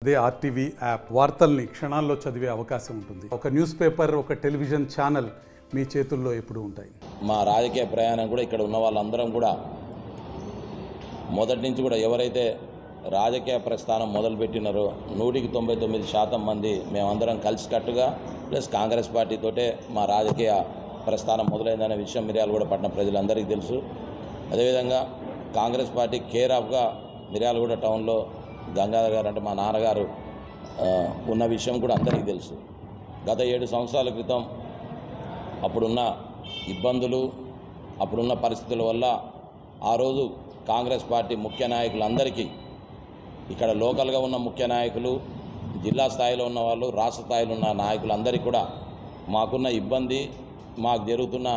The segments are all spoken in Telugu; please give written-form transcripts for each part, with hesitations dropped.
అదే ఆర్టీవీ యాప్ వార్తల్ని క్షణాల్లో చదివే అవకాశం ఉంటుంది. ఒక న్యూస్ పేపర్, ఒక టెలివిజన్ ఛానల్ మీ చేతుల్లో ఎప్పుడూ ఉంటాయి. మా రాజకీయ ప్రయాణం కూడా ఇక్కడ ఉన్న వాళ్ళందరం కూడా మొదటి నుంచి కూడా ఎవరైతే రాజకీయ ప్రస్థానం మొదలుపెట్టినారో 99% మంది మేమందరం కలిసికట్టుగా ప్లస్ కాంగ్రెస్ పార్టీతోటే మా రాజకీయ ప్రస్థానం మొదలైందనే విషయం మిర్యాలగూడ పట్టణ ప్రజలందరికీ తెలుసు. అదేవిధంగా కాంగ్రెస్ పార్టీ కేర్ ఆఫ్గా మిర్యాలగూడ టౌన్లో గంగాధర్ గారు అంటే మా నాన్నగారు ఉన్న విషయం కూడా అందరికీ తెలుసు. గత 7 సంవత్సరాల క్రితం అప్పుడున్న ఇబ్బందులు, అప్పుడున్న పరిస్థితుల వల్ల ఆ రోజు కాంగ్రెస్ పార్టీ ముఖ్య నాయకులందరికీ, ఇక్కడ లోకల్గా ఉన్న ముఖ్య నాయకులు, జిల్లా స్థాయిలో ఉన్న వాళ్ళు, రాష్ట్ర స్థాయిలో ఉన్న నాయకులందరికీ కూడా మాకున్న ఇబ్బంది, మాకు జరుగుతున్న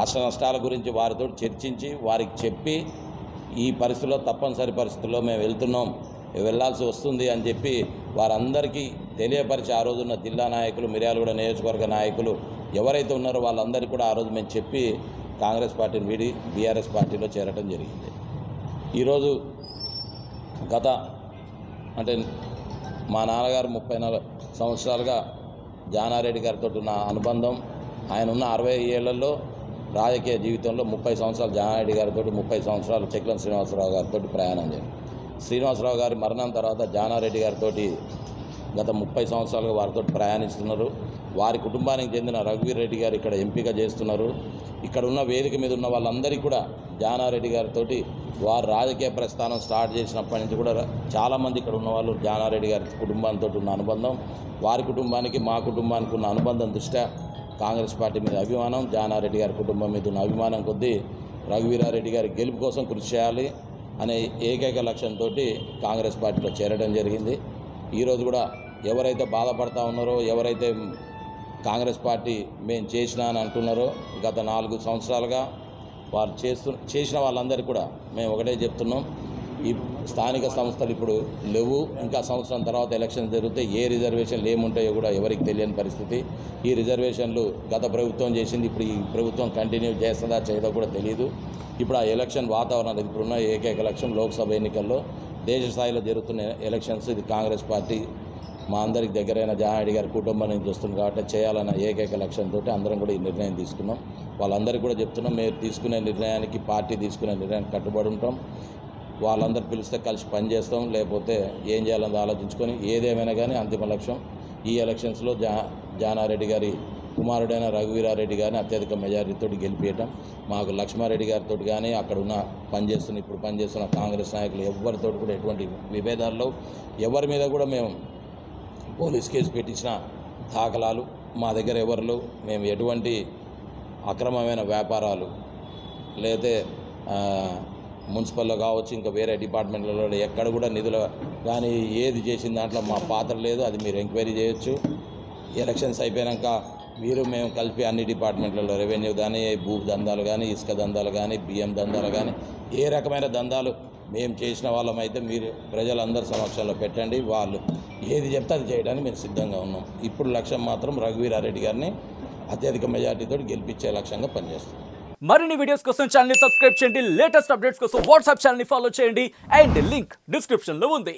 కష్ట నష్టాల గురించి వారితో చర్చించి వారికి చెప్పి ఈ పరిస్థితుల్లో తప్పనిసరి పరిస్థితుల్లో మేము వెళ్ళాల్సి వస్తుంది అని చెప్పి వారందరికీ తెలియపరిచి ఆ రోజున్న జిల్లా నాయకులు, మిర్యాలగూడ నియోజకవర్గ నాయకులు ఎవరైతే ఉన్నారో వాళ్ళందరికీ కూడా ఆ రోజు మేము చెప్పి కాంగ్రెస్ పార్టీని వీడి బీఆర్ఎస్ పార్టీలో చేరటం జరిగింది. ఈరోజు గత అంటే మా నాన్నగారు 34 సంవత్సరాలుగా జానారెడ్డి గారితో ఉన్న అనుబంధం, ఆయన ఉన్న 60 ఏళ్లలో రాజకీయ జీవితంలో 30 సంవత్సరాలు జానారెడ్డి గారితో, 30 సంవత్సరాలు చెక్లం శ్రీనివాసరావు గారితో ప్రయాణం చేయండి. శ్రీనివాసరావు గారి మరణం తర్వాత జానారెడ్డి గారితో గత 30 సంవత్సరాలుగా వారితో ప్రయాణిస్తున్నారు. వారి కుటుంబానికి చెందిన రఘువీర్ రెడ్డి గారు ఇక్కడ ఎంపిక చేస్తున్నారు. ఇక్కడ ఉన్న వేదిక మీద ఉన్న వాళ్ళందరికీ కూడా జానారెడ్డి గారితో వారు రాజకీయ ప్రస్థానం స్టార్ట్ చేసినప్పటి నుంచి కూడా చాలామంది ఇక్కడ ఉన్న వాళ్ళు జానారెడ్డి గారి కుటుంబంతో ఉన్న అనుబంధం, వారి కుటుంబానికి మా కుటుంబానికి ఉన్న అనుబంధం దృష్ట్యా కాంగ్రెస్ పార్టీ మీద అభిమానం, జానారెడ్డి గారి కుటుంబం మీద ఉన్న అభిమానం కొద్దీ రఘువీరారెడ్డి గారి గెలుపు కోసం కృషి చేయాలి అనే ఏకైక లక్ష్యంతో కాంగ్రెస్ పార్టీలో చేరడం జరిగింది. ఈరోజు కూడా ఎవరైతే బాధపడతా ఉన్నారో, ఎవరైతే కాంగ్రెస్ పార్టీ మేము చేసినా అని అంటున్నారో, గత 4 సంవత్సరాలుగా వారు చేసిన వాళ్ళందరికీ కూడా మేము ఒకటే చెప్తున్నాం, ఈ స్థానిక సంస్థలు ఇప్పుడు లేవు, ఇంకా సంవత్సరం తర్వాత ఎలక్షన్ జరిగితే ఏ రిజర్వేషన్లు ఏముంటాయో కూడా ఎవరికి తెలియని పరిస్థితి. ఈ రిజర్వేషన్లు గత ప్రభుత్వం చేసింది, ఇప్పుడు ఈ ప్రభుత్వం కంటిన్యూ చేస్తుందా చేయదో కూడా తెలియదు. ఇప్పుడు ఆ ఎలక్షన్ వాతావరణం, ఇప్పుడున్న ఏకైక ఎలక్షన్ లోక్సభ ఎన్నికల్లో దేశ స్థాయిలో జరుగుతున్న ఎలక్షన్స్, ఇది కాంగ్రెస్ పార్టీ మా అందరికి దగ్గరైన జానారెడ్డి గారి కుటుంబం నుంచి వస్తుంది కాబట్టి చేయాలన్న ఏకైక లక్ష్యంతో అందరం కూడా ఈ నిర్ణయం తీసుకున్నాం. వాళ్ళందరికీ కూడా చెప్తున్నాం, మేము తీసుకునే నిర్ణయానికి, పార్టీ తీసుకునే నిర్ణయానికి కట్టుబడి ఉంటాం. వాళ్ళందరూ పిలిస్తే కలిసి పనిచేస్తాం, లేకపోతే ఏం చేయాలని ఆలోచించుకొని ఏదేమైనా కానీ అంతిమ లక్ష్యం ఈ ఎలక్షన్స్లో జానారెడ్డి గారి కుమారుడైన రఘువీరారెడ్డి గారిని అత్యధిక మెజారిటీతో గెలిపించడం. మాకు లక్ష్మారెడ్డి గారితో కానీ అక్కడ ఉన్న ఇప్పుడు పనిచేస్తున్న కాంగ్రెస్ నాయకులు ఎవరితో కూడా ఎటువంటి విభేదాల్లో ఎవరి మీద కూడా మేము పోలీస్ కేసు పెట్టించిన దాఖలాలు మా దగ్గర ఎవరు, మేము ఎటువంటి అక్రమమైన వ్యాపారాలు లేతే మున్సిపల్లో కావచ్చు, ఇంకా వేరే డిపార్ట్మెంట్లలో ఎక్కడ కూడా నిధులు కానీ ఏది చేసిన దాంట్లో మా పాత్ర లేదు. అది మీరు ఎంక్వైరీ చేయొచ్చు. ఎలక్షన్స్ అయిపోయాక మేము కలిపి అన్ని డిపార్ట్మెంట్లలో రెవెన్యూ కానీ, భూ దందాలు కానీ, ఇసుక దందాలు కానీ, బియ్యం దందాలు కానీ, ఏ రకమైన దందాలు మేము చేసిన వాళ్ళమైతే మీరు ప్రజలందరి సమక్షంలో పెట్టండి, వాళ్ళు ఏది చెప్తే అది చేయడానికి మేము సిద్ధంగా ఉన్నాం. ఇప్పుడు లక్ష్యం మాత్రం రఘువీరారెడ్డి గారిని అత్యధిక మెజార్టీతో గెలిపించే లక్ష్యంగా పనిచేస్తాం. మరిన్ని వీడియోస్ కోసం ఛానల్ ని సబ్స్క్రైబ్ చేయండి, లేటెస్ట్ అప్డేట్స్ కోసం వాట్సాప్ ఛానల్ ని ఫాలో చేయండి అండ్ లింక్ డిస్క్రిప్షన్ లో ఉంది.